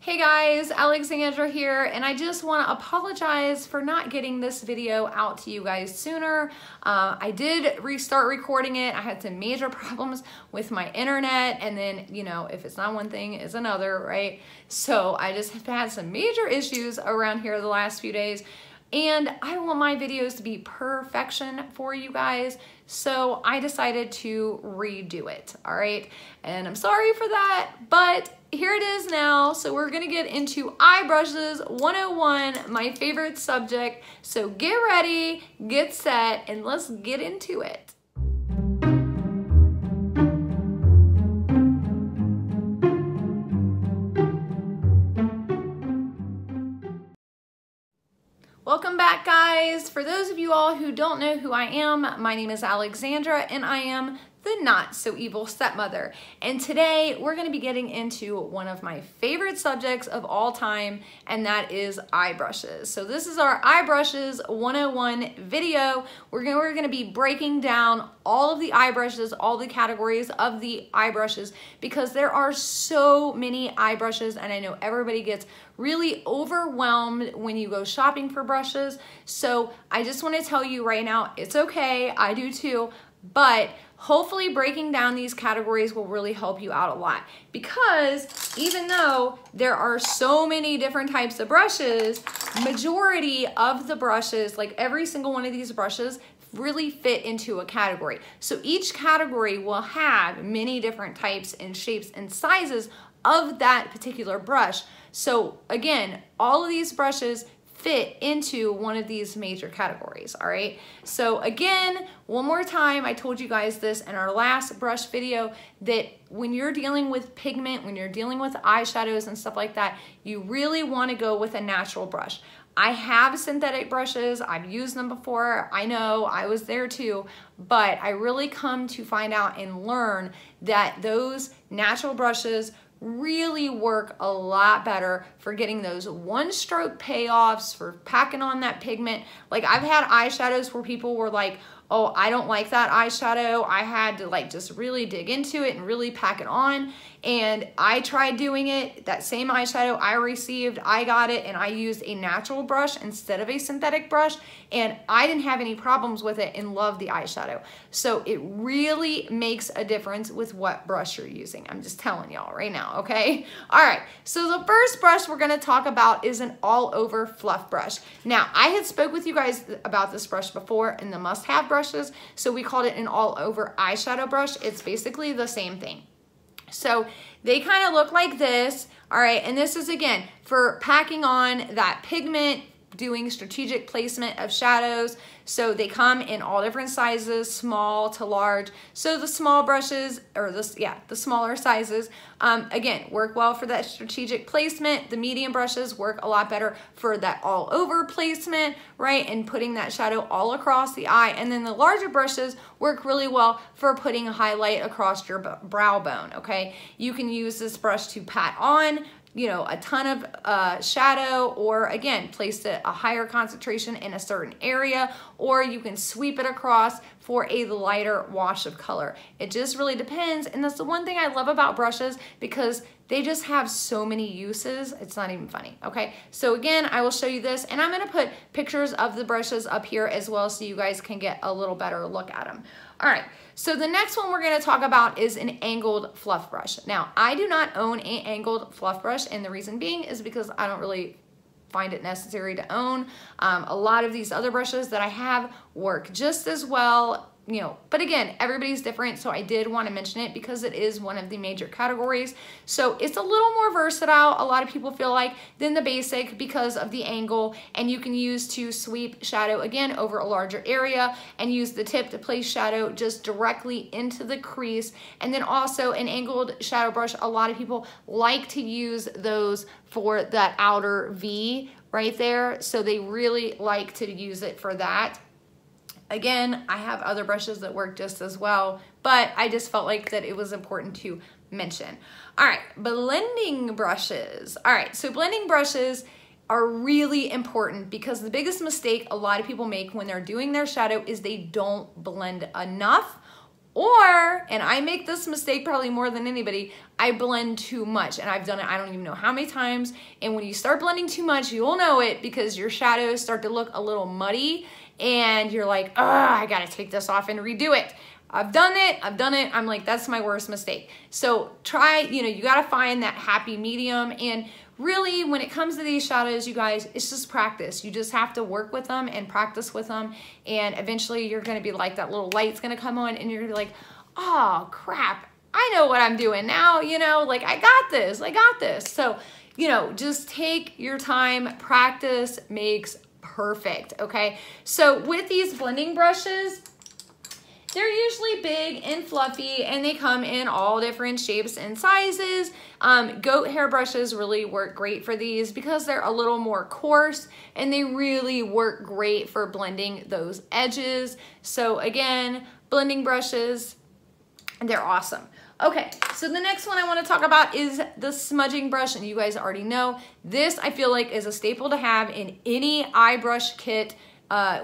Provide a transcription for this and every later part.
Hey guys, Alexandra here, and I just want to apologize for not getting this video out to you guys sooner. I did restart recording it. I had some major problems with my internet, and then, you know, if it's not one thing, it's another, right? So I just have had some major issues around here the last few days, and I want my videos to be perfection for you guys. So I decided to redo it, all right? And I'm sorry for that, but here it is now. So we're gonna get into eye brushes 101, my favorite subject. So get ready, get set, and let's get into it. Welcome back, guys. For those of you all who don't know who I am, my name is Alexandra, and I am the not so evil stepmother. And today we're going to be getting into one of my favorite subjects of all time, and that is eye brushes. So this is our eye brushes 101 video. We're going to be breaking down all of the eye brushes, all the categories of the eye brushes, because there are so many eye brushes, and I know everybody gets really overwhelmed when you go shopping for brushes. So I just want to tell you right now, it's okay, I do too, but hopefully breaking down these categories will really help you out a lot, because even though there are so many different types of brushes, majority of the brushes, like every single one of these brushes, really fit into a category. So each category will have many different types and shapes and sizes of that particular brush. So again, all of these brushes fit into one of these major categories, all right? So again, one more time, I told you guys this in our last brush video, that when you're dealing with pigment, when you're dealing with eyeshadows and stuff like that, you really wanna go with a natural brush. I have synthetic brushes, I've used them before, I know, I was there too, but I really come to find out and learn that those natural brushes really work a lot better for getting those one stroke payoffs, for packing on that pigment. Like I've had eyeshadows where people were like, oh, I don't like that eyeshadow. I had to like just really dig into it and really pack it on. And I tried doing it, that same eyeshadow I received, I got it, and I used a natural brush instead of a synthetic brush, and I didn't have any problems with it and loved the eyeshadow. So it really makes a difference with what brush you're using. I'm just telling y'all right now, okay? All right, so the first brush we're gonna talk about is an all-over fluff brush. Now, I had spoke with you guys about this brush before in the must-have brushes, so we called it an all-over eyeshadow brush. It's basically the same thing. So they kind of look like this, all right, and this is, again, for packing on that pigment, doing strategic placement of shadows. So they come in all different sizes, small to large. So the small brushes, or the smaller sizes, again, work well for that strategic placement. The medium brushes work a lot better for that all over placement, right? And putting that shadow all across the eye. And then the larger brushes work really well for putting a highlight across your brow bone, okay? You can use this brush to pat on, you know, a ton of shadow, or again, place a higher concentration in a certain area, or you can sweep it across for a lighter wash of color. It just really depends, and that's the one thing I love about brushes, because they just have so many uses, it's not even funny, okay? So again, I will show you this, and I'm gonna put pictures of the brushes up here as well so you guys can get a little better look at them. All right, so the next one we're gonna talk about is an angled fluff brush. Now, I do not own an angled fluff brush, and the reason being is because I don't really find it necessary to own. A lot of these other brushes that I have work just as well, you know, but again, everybody's different, so I did want to mention it because it is one of the major categories. So it's a little more versatile, a lot of people feel like, than the basic because of the angle, and you can use to sweep shadow again over a larger area, and use the tip to place shadow just directly into the crease. And then also an angled shadow brush, a lot of people like to use those for that outer V right there, so they really like to use it for that. Again, I have other brushes that work just as well, but I just felt like that it was important to mention. All right, blending brushes. All right, so blending brushes are really important, because the biggest mistake a lot of people make when they're doing their shadow is they don't blend enough, Or, and I make this mistake probably more than anybody, I blend too much. And I've done it, I don't even know how many times. And when you start blending too much, you'll know it because your shadows start to look a little muddy and you're like, oh, I gotta take this off and redo it. I've done it. I'm like, that's my worst mistake. So try, you gotta find that happy medium. And really, when it comes to these shadows, you guys, it's just practice. You just have to work with them and practice with them. And eventually you're gonna be like, that little light's gonna come on and you're gonna be like, oh crap, I know what I'm doing now, like I got this. So, just take your time. Practice makes perfect, okay? So with these blending brushes, they're usually big and fluffy and they come in all different shapes and sizes. Goat hair brushes really work great for these because they're a little more coarse and they really work great for blending those edges. So again, blending brushes, they're awesome. Okay, so the next one I want to talk about is the smudging brush, and you guys already know this. I feel like is a staple to have in any eye brush kit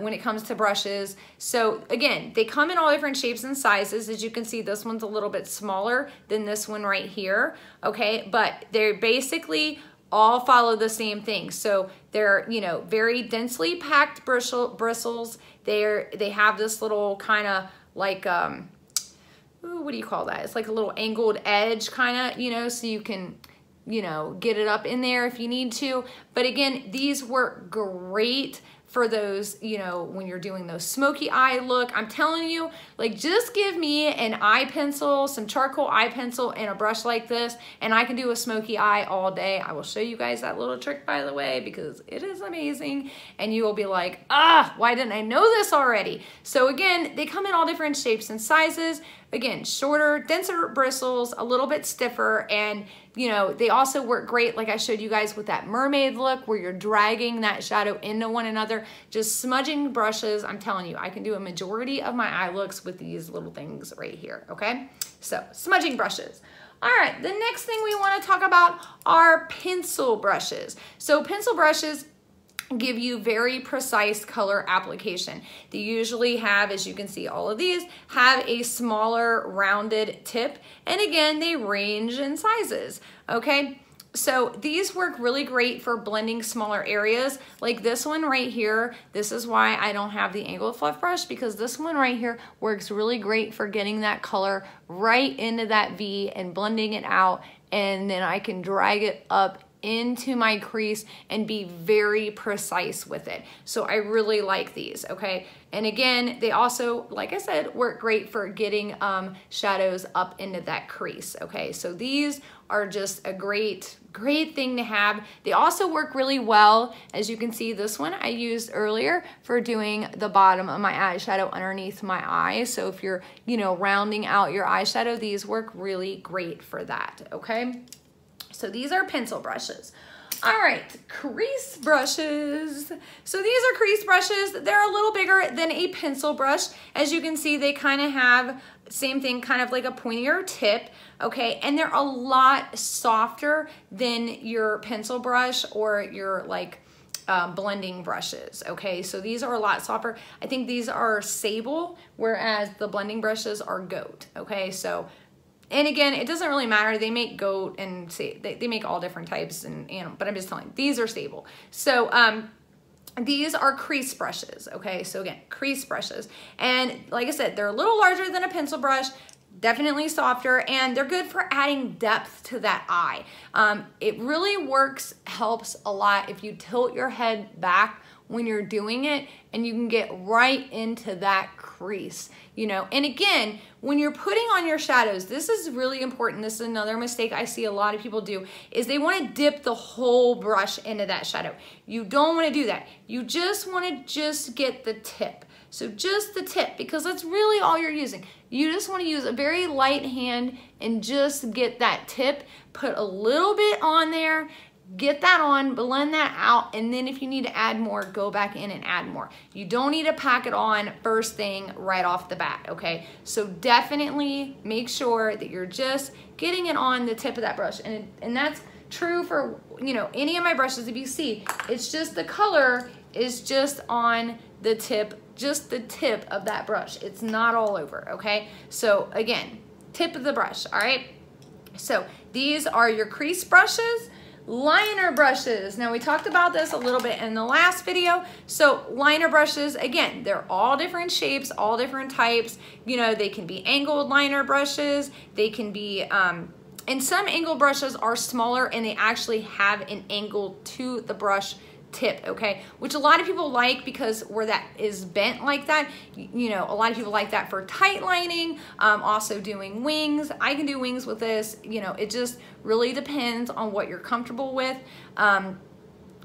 when it comes to brushes. So again, they come in all different shapes and sizes. As you can see, this one's a little bit smaller than this one right here, okay? But they're basically all follow the same thing. So they're, very densely packed bristles. They have this little kind of like, ooh, what do you call that? It's like a little angled edge kind of, so you can, get it up in there if you need to. But again, these work great for those, when you're doing those smoky eye look. I'm telling you, like, just give me an eye pencil, some charcoal eye pencil, and a brush like this, and I can do a smoky eye all day. I will show you guys that little trick, by the way, because it is amazing, and you will be like, why didn't I know this already? So again, they come in all different shapes and sizes. Again, shorter, denser bristles, a little bit stiffer, and they also work great, like I showed you guys, with that mermaid look where you're dragging that shadow into one another. Just smudging brushes, I'm telling you, I can do a majority of my eye looks with these little things right here, okay? So, smudging brushes. All right, the next thing we want to talk about are pencil brushes. So, pencil brushes give you very precise color application. They usually have, as you can see, all of these have a smaller rounded tip. And again, they range in sizes, okay? So these work really great for blending smaller areas. Like this one right here, this is why I don't have the angled fluff brush, because this one right here works really great for getting that color right into that V and blending it out. And then I can drag it up into my crease and be very precise with it. So I really like these, okay? And again, they also, like I said, work great for getting shadows up into that crease, okay? So these are just a great thing to have. They also work really well. As you can see, this one I used earlier for doing the bottom of my eyeshadow underneath my eye. So if you're, rounding out your eyeshadow, these work really great for that, okay? So these are pencil brushes. All right, crease brushes. So these are crease brushes. They're a little bigger than a pencil brush. As you can see, they kind of have same thing, kind of like a pointier tip, okay? And they're a lot softer than your pencil brush or your like blending brushes, okay? So these are a lot softer. I think these are sable, whereas the blending brushes are goat, okay? So, and again, it doesn't really matter. They make goat and say they make all different types and animal, but I'm just telling you, these are stable. So these are crease brushes, okay? So again, crease brushes. And like I said, they're a little larger than a pencil brush, definitely softer, and they're good for adding depth to that eye. It really helps a lot if you tilt your head back when you're doing it, and you can get right into that crease, And again, when you're putting on your shadows, this is really important. This is another mistake I see a lot of people do, is they want to dip the whole brush into that shadow. You don't want to do that. You just want to get the tip. So just the tip, because that's really all you're using. You just want to use a very light hand and just get that tip, put a little bit on there, get that on, blend that out, and then if you need to add more, go back in and add more. You don't need to pack it on first thing right off the bat, okay? So definitely make sure that you're just getting it on the tip of that brush. And that's true for, any of my brushes. If you see, it's just the color is just on the tip, just the tip of that brush. It's not all over, okay? So again, tip of the brush, all right? So these are your crease brushes. Liner brushes. Now we talked about this a little bit in the last video. So liner brushes, again, they're all different shapes, all different types. You know, they can be angled liner brushes. They can be, and some angled brushes are smaller and they actually have an angle to the brush tip, okay? Which a lot of people like because where that is bent like that, you know, a lot of people like that for tight lining, also doing wings. I can do wings with this, you know, it just really depends on what you're comfortable with.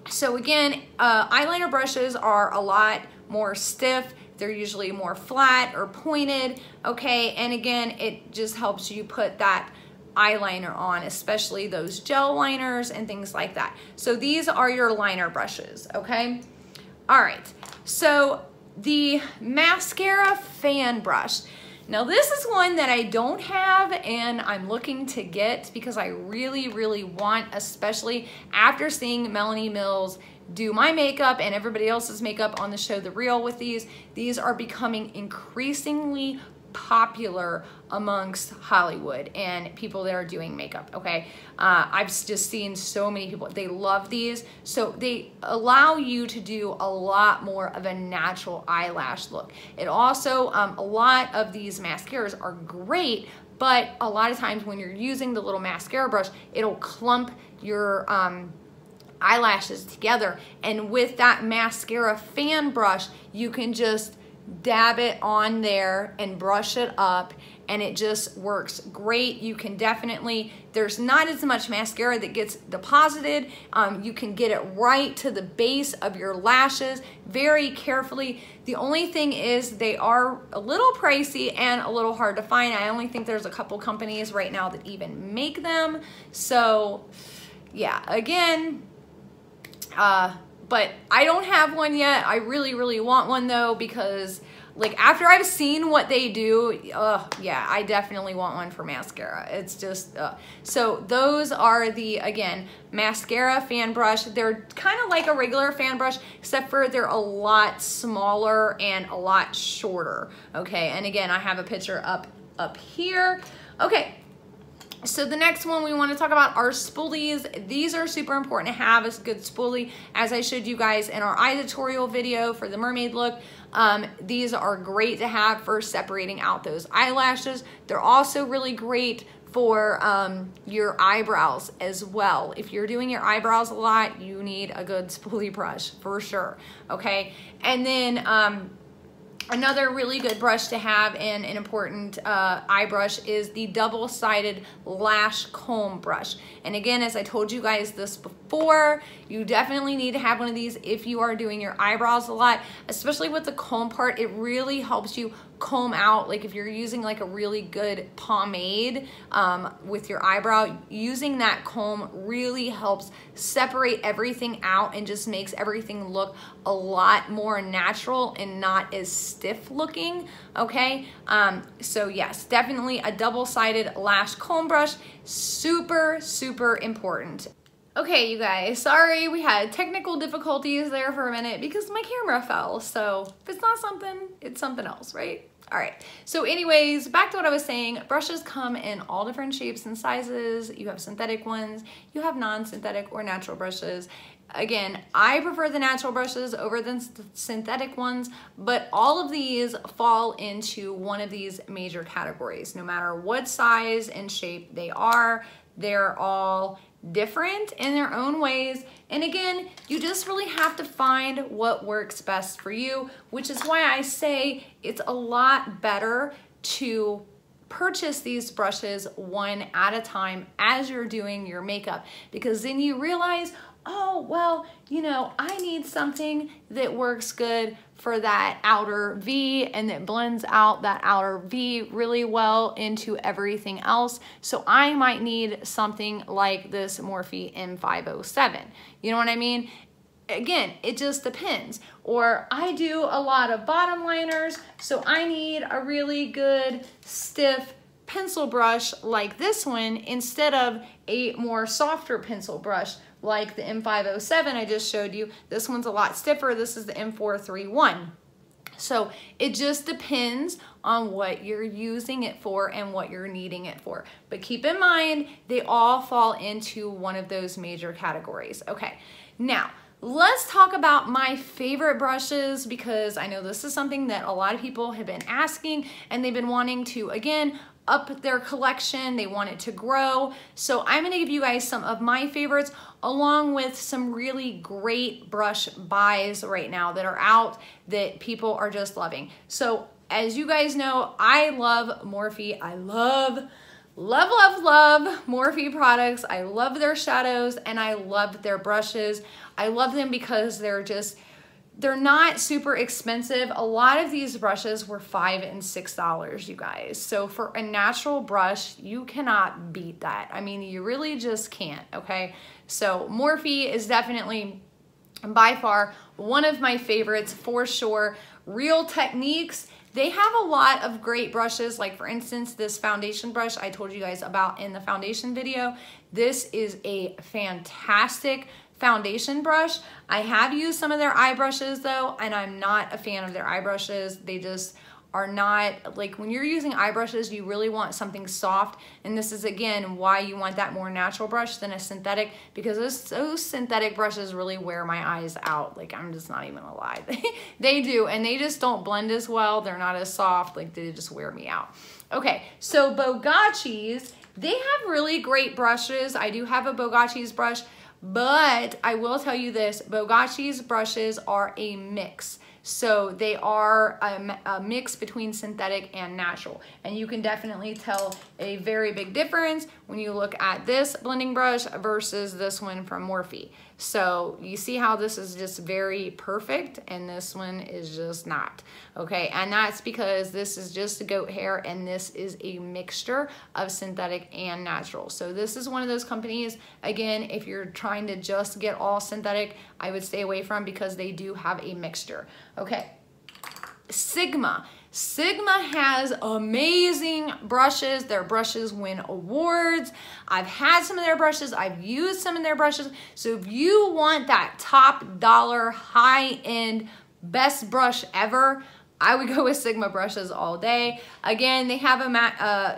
So again, eyeliner brushes are a lot more stiff. They're usually more flat or pointed, okay? And again, it just helps you put that eyeliner on, especially those gel liners and things like that. So these are your liner brushes, okay? All right, so the mascara fan brush. Now this is one that I don't have and I'm looking to get because I really, really want, especially after seeing Melanie Mills do my makeup and everybody else's makeup on the show The Real with these are becoming increasingly popular amongst Hollywood and people that are doing makeup, okay? I've just seen so many people, they love these. So they allow you to do a lot more of a natural eyelash look. It also, a lot of these mascaras are great, but a lot of times when you're using the little mascara brush, it'll clump your eyelashes together. And with that mascara fan brush, you can just dab it on there and brush it up and it just works great. You can definitely, there's not as much mascara that gets deposited. You can get it right to the base of your lashes very carefully. The only thing is they are a little pricey and a little hard to find. I only think there's a couple companies right now that even make them. So yeah, again, but I don't have one yet. I really, really want one though, because like after I've seen what they do, yeah, I definitely want one for mascara. It's just, so those are the, again, mascara fan brush. They're kind of like a regular fan brush, except for they're a lot smaller and a lot shorter, okay? And again, I have a picture up here. Okay. So the next one we want to talk about are spoolies. These are super important to have a good spoolie. As I showed you guys in our eye tutorial video for the mermaid look, these are great to have for separating out those eyelashes. They're also really great for your eyebrows as well. If you're doing your eyebrows a lot, you need a good spoolie brush for sure, okay? And then another really good brush to have and an important eye brush is the double-sided lash comb brush. And again, as I told you guys this before, you definitely need to have one of these if you are doing your eyebrows a lot, especially with the comb part. It really helps you comb out, like if you're using like a really good pomade with your eyebrow, using that comb really helps separate everything out and just makes everything look a lot more natural and not as stiff looking, okay? So yes, definitely a double-sided lash comb brush, super, super important. Okay, you guys, sorry we had technical difficulties there for a minute because my camera fell. So if it's not something, it's something else, right? All right, so anyways, back to what I was saying. Brushes come in all different shapes and sizes. You have synthetic ones, you have non-synthetic or natural brushes. Again, I prefer the natural brushes over the synthetic ones, but all of these fall into one of these major categories. No matter what size and shape they are, they're all different in their own ways. And again, you just really have to find what works best for you, which is why I say it's a lot better to purchase these brushes one at a time as you're doing your makeup, because then you realize, oh, well, you know, I need something that works good for that outer V and that blends out that outer V really well into everything else. So I might need something like this Morphe M507. You know what I mean? Again, it just depends. Or I do a lot of bottom liners, so I need a really good stiff pencil brush like this one instead of a more softer pencil brush like the M507 I just showed you. This one's a lot stiffer. This is the M431. So it just depends on what you're using it for and what you're needing it for. But keep in mind, they all fall into one of those major categories. Okay, now let's talk about my favorite brushes, because I know this is something that a lot of people have been asking and they've been wanting to, again, up their collection. They want it to grow. So I'm gonna give you guys some of my favorites along with some really great brush buys right now that are out that people are just loving. So as you guys know, I love Morphe. I love Morphe products. I love their shadows and I love their brushes. I love them because they're not super expensive. A lot of these brushes were $5 and $6, you guys. So for a natural brush, you cannot beat that. I mean, you really just can't, okay? So Morphe is definitely by far one of my favorites for sure. Real Techniques, they have a lot of great brushes. Like for instance, this foundation brush I told you guys about in the foundation video. This is a fantastic foundation brush. I have used some of their eye brushes though, and I'm not a fan of their eye brushes. They just are not, like when you're using eye brushes, you really want something soft. And this is again why you want that more natural brush than a synthetic, because those synthetic brushes really wear my eyes out. Like I'm just not even gonna lie. They do, and they just don't blend as well. They're not as soft, like they just wear me out. Okay, so Bogacci's, they have really great brushes. I do have a Bogacci's brush, but I will tell you this, Bogacci's brushes are a mix. So they are a mix between synthetic and natural. And you can definitely tell a very big difference when you look at this blending brush versus this one from Morphe. So you see how this is just very perfect and this one is just not. Okay, and that's because this is just goat hair and this is a mixture of synthetic and natural. So this is one of those companies, again, if you're trying to just get all synthetic, I would stay away from, because they do have a mixture. Okay, Sigma. Sigma has amazing brushes. Their brushes win awards. I've had some of their brushes. I've used some of their brushes. So if you want that top dollar, high-end, best brush ever, I would go with Sigma brushes all day. Again, they have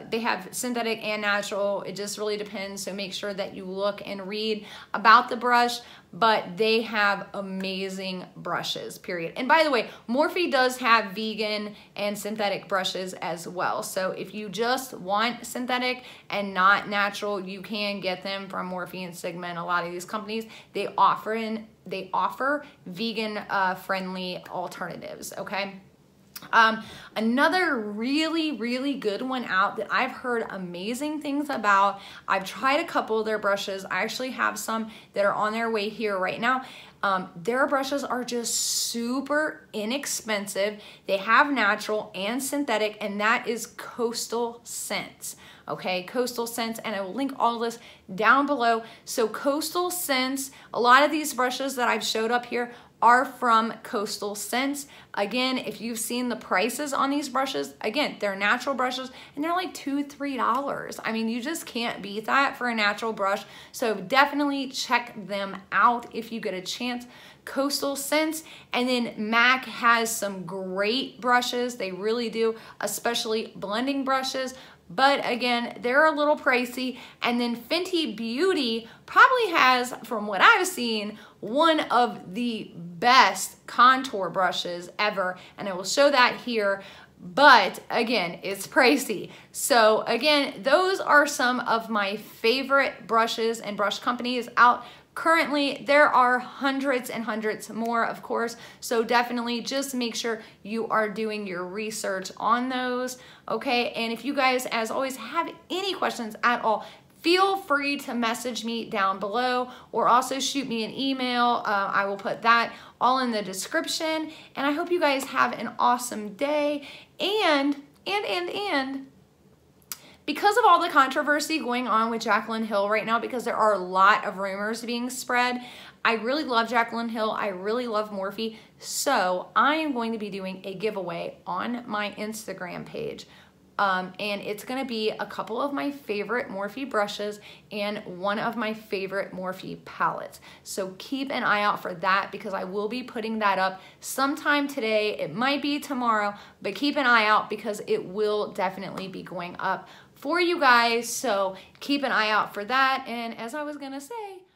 they have synthetic and natural. It just really depends. So make sure that you look and read about the brush, but they have amazing brushes, period. And by the way, Morphe does have vegan and synthetic brushes as well. So if you just want synthetic and not natural, you can get them from Morphe and Sigma and a lot of these companies. They offer vegan friendly alternatives, okay? Another really good one out that I've heard amazing things about. I've tried a couple of their brushes. I actually have some that are on their way here right now. Their brushes are just super inexpensive. They have natural and synthetic, and that is Coastal Scents. Okay, Coastal Scents, and I will link all this down below. So Coastal Scents, a lot of these brushes that I've showed up here are from Coastal Scents. Again, if you've seen the prices on these brushes, again, they're natural brushes and they're like $2, $3. I mean, you just can't beat that for a natural brush. So definitely check them out if you get a chance. Coastal Scents, and then MAC has some great brushes. They really do, especially blending brushes. But again, they're a little pricey. And then Fenty Beauty probably has, from what I've seen, one of the best contour brushes ever. And I will show that here. But again, it's pricey. So again, those are some of my favorite brushes and brush companies out. Currently, there are hundreds and hundreds more, of course, so definitely just make sure you are doing your research on those, okay? And if you guys, as always, have any questions at all, feel free to message me down below or also shoot me an email. I will put that all in the description. And I hope you guys have an awesome day. And because of all the controversy going on with Jaclyn Hill right now, because there are a lot of rumors being spread, I really love Jaclyn Hill. I really love Morphe. So I am going to be doing a giveaway on my Instagram page. and it's gonna be a couple of my favorite Morphe brushes and one of my favorite Morphe palettes. So keep an eye out for that because I will be putting that up sometime today. It might be tomorrow, but keep an eye out because it will definitely be going up for you guys. So keep an eye out for that. And as I was gonna say,